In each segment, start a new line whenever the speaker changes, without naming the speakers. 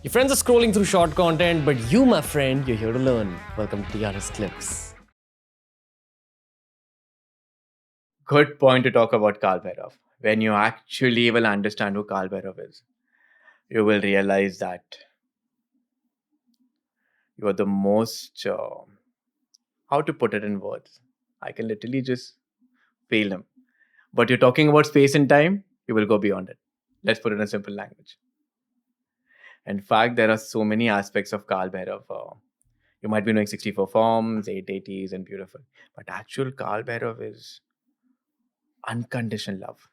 Your friends are scrolling through short content, but you, my friend, you're here to learn. Welcome to TRS Clips.
Good point to talk about Kaal Bhairav. When you actually will understand who Kaal Bhairav is, you will realize that you are the most, how to put it in words? I can literally just fail him. But you're talking about space and time, you will go beyond it. Let's put it in simple language. In fact, there are so many aspects of Kaal Bhairav. You might be knowing 64 forms, 8 deities, and beautiful. But actual Kaal Bhairav is unconditional love.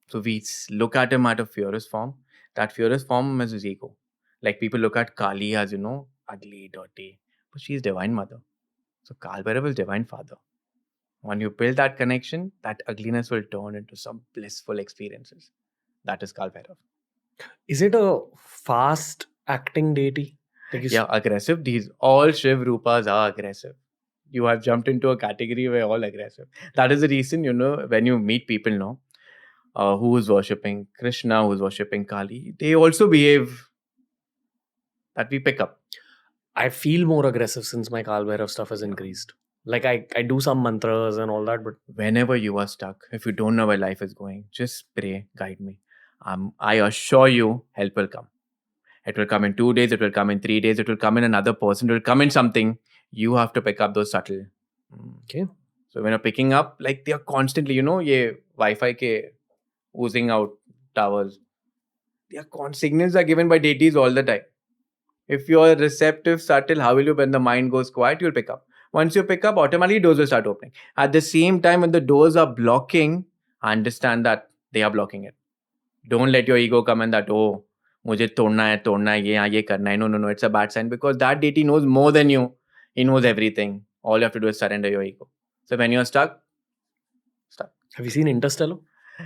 So we look at him at a furious form. That furious form is his ego. Like people look at Kali as, ugly, dirty. But she is divine mother. So Kaal Bhairav is divine father. When you build that connection, that ugliness will turn into some blissful experiences. That is Kaal Bhairav.
Is it a fast acting deity?
Yeah, aggressive. All Shiv Rupas are aggressive. You have jumped into a category where all aggressive. That is the reason, when you meet people, who is worshipping Krishna, who is worshipping Kali, they also behave that we pick up.
I feel more aggressive since my Kaal Bhairav stuff has increased. Like I do some mantras and all that, but
Whenever you are stuck, if you don't know where life is going, just pray, guide me. I assure you, help will come. It will come in 2 days, it will come in 3 days, it will come in another person, it will come in something. You have to pick up those subtle.
okay.
So when you're picking up, like they are constantly, ye Wi-Fi ke oozing out towers. Signals are given by deities all the time. If you're receptive, subtle, how will you, when the mind goes quiet, you'll pick up. Once you pick up, automatically doors will start opening. At the same time, when the doors are blocking, understand that they are blocking it. Don't let your ego come in that, oh, मुझे तोड़ना है ये करना है. No, it's a bad sign because that deity knows more than you. He knows everything. All you have to do is surrender your ego. So when you're stuck.
Have you seen Interstellar?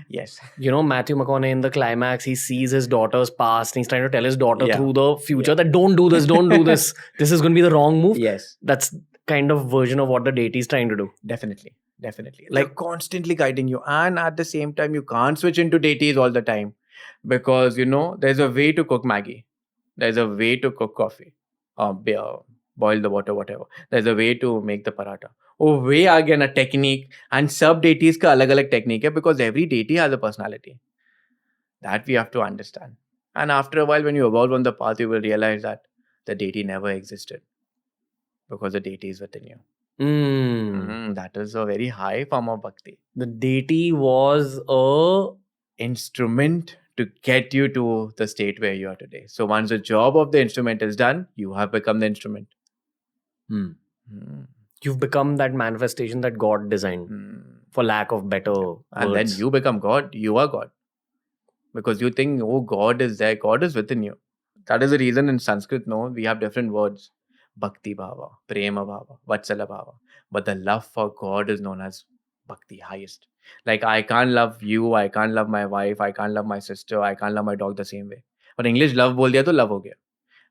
Yes.
Matthew McConaughey in the climax, he sees his daughter's past and he's trying to tell his daughter
Yeah.
through the future that don't do this, don't do this. This is going to be the wrong move.
Yes.
That's kind of version of what the deity is trying to do.
Definitely. Like constantly guiding you. And at the same time, you can't switch into deities all the time. Because, there's a way to cook Maggie. There's a way to cook coffee. Beer, boil the water, whatever. There's a way to make the paratha. Oh, way again a technique. And sub deities ka alag technique hai because every deity has a personality. That we have to understand. And after a while, when you evolve on the path, you will realize that the deity never existed. Because the deity is within you. That is a very high form of bhakti.
The deity was a
instrument to get you to the state where you are today. So once the job of the instrument is done, you have become the instrument.
You've become that manifestation that God designed, for lack of better words.
And then you become God. You are God. Because you think, oh, God is there. God is within you. That is the reason in Sanskrit, we have different words. Bhakti Bhava, Prema Bhava, Vatsala Bhava. But the love for God is known as Bhakti, highest. Like I can't love you, I can't love my wife, I can't love my sister, I can't love my dog the same way. But English love bol diya to love ho gaya.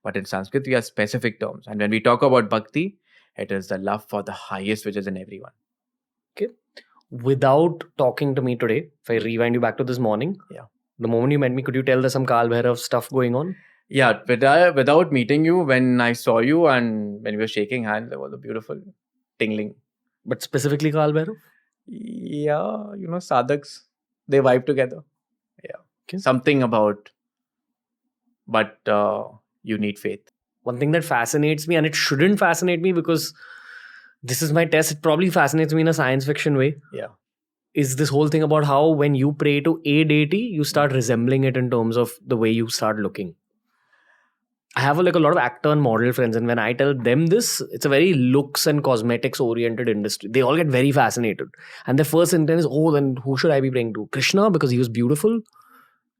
But in Sanskrit, we have specific terms. And when we talk about Bhakti, it is the love for the highest which is in everyone.
Okay. Without talking to me today, if I rewind you back to this morning, the moment you met me, could you tell there's some Kaal Bhairav stuff going on?
Yeah, without meeting you, when I saw you and when we were shaking hands, there was a beautiful tingling.
But specifically Kaal Bhairav?
Yeah, sadhaks, they vibe together. Yeah. Okay. Something about, but you need faith.
One thing that fascinates me, and it shouldn't fascinate me because this is my test, it probably fascinates me in a science fiction way.
Yeah.
Is this whole thing about how when you pray to a deity, you start resembling it in terms of the way you start looking. I have a lot of actor and model friends, and when I tell them this, it's a very looks and cosmetics oriented industry. They all get very fascinated. And their first intent is, oh, then who should I be praying to? Krishna, because he was beautiful.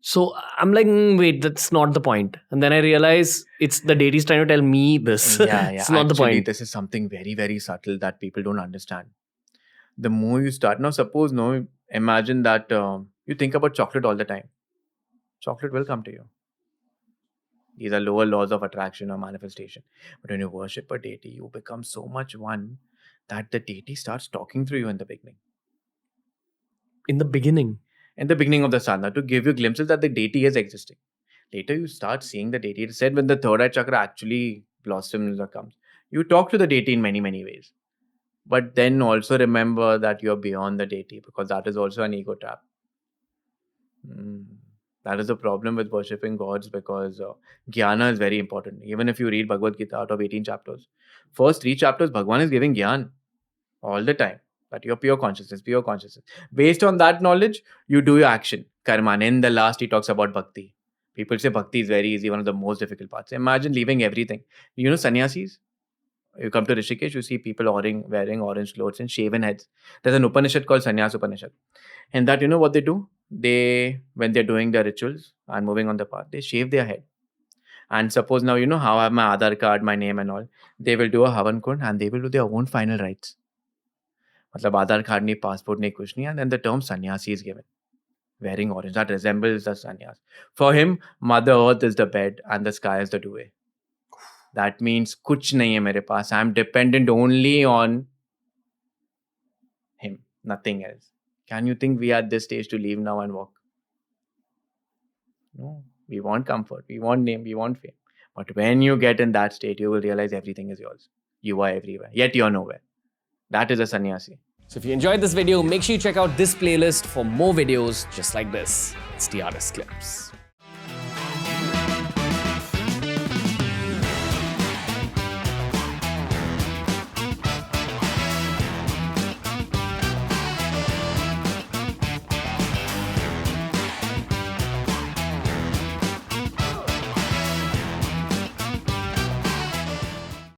So I'm like, wait, that's not the point. And then I realize it's the deities trying to tell me this.
Yeah.
It's not the point.
This is something very, very subtle that people don't understand. The more you start, now suppose, imagine that you think about chocolate all the time. Chocolate will come to you. These are lower laws of attraction or manifestation. But when you worship a deity, you become so much one that the deity starts talking through you in the beginning.
In the beginning?
In the beginning of the sadhana, to give you glimpses that the deity is existing. Later, you start seeing the deity. It said when the third eye chakra actually blossoms or comes, you talk to the deity in many, many ways. But then also remember that you're beyond the deity, because that is also an ego trap. That is the problem with worshipping gods, because jnana is very important. Even if you read Bhagavad Gita out of 18 chapters, first 3 chapters, Bhagwan is giving jnana all the time. That you're pure consciousness, pure consciousness. Based on that knowledge, you do your action. Karma. And in the last, he talks about bhakti. People say bhakti is very easy, one of the most difficult parts. Imagine leaving everything. You know, sannyasis? You come to Rishikesh, you see people wearing orange clothes and shaven heads. There's an Upanishad called Sannyas Upanishad. And that, you know what they do? When they're doing their rituals and moving on the path, they shave their head. And suppose now, you know how I have my Aadhaar card, my name and all. They will do a Havan Kund and they will do their own final rites. Matlab Aadhaar card nahi, passport nahi, kuch nahi. And then the term sannyasi is given. Wearing orange, that resembles the sannyas. For him, Mother Earth is the bed and the sky is the duvet. That means kuch nahi hai mere paas. I'm dependent only on him, nothing else. Can you think we are at this stage to leave now and walk? No. We want comfort, we want name, we want fame. But when you get in that state, you will realize everything is yours. You are everywhere, yet you're nowhere. That is a sannyasi.
So if you enjoyed this video, make sure you check out this playlist for more videos just like this. It's TRS Clips.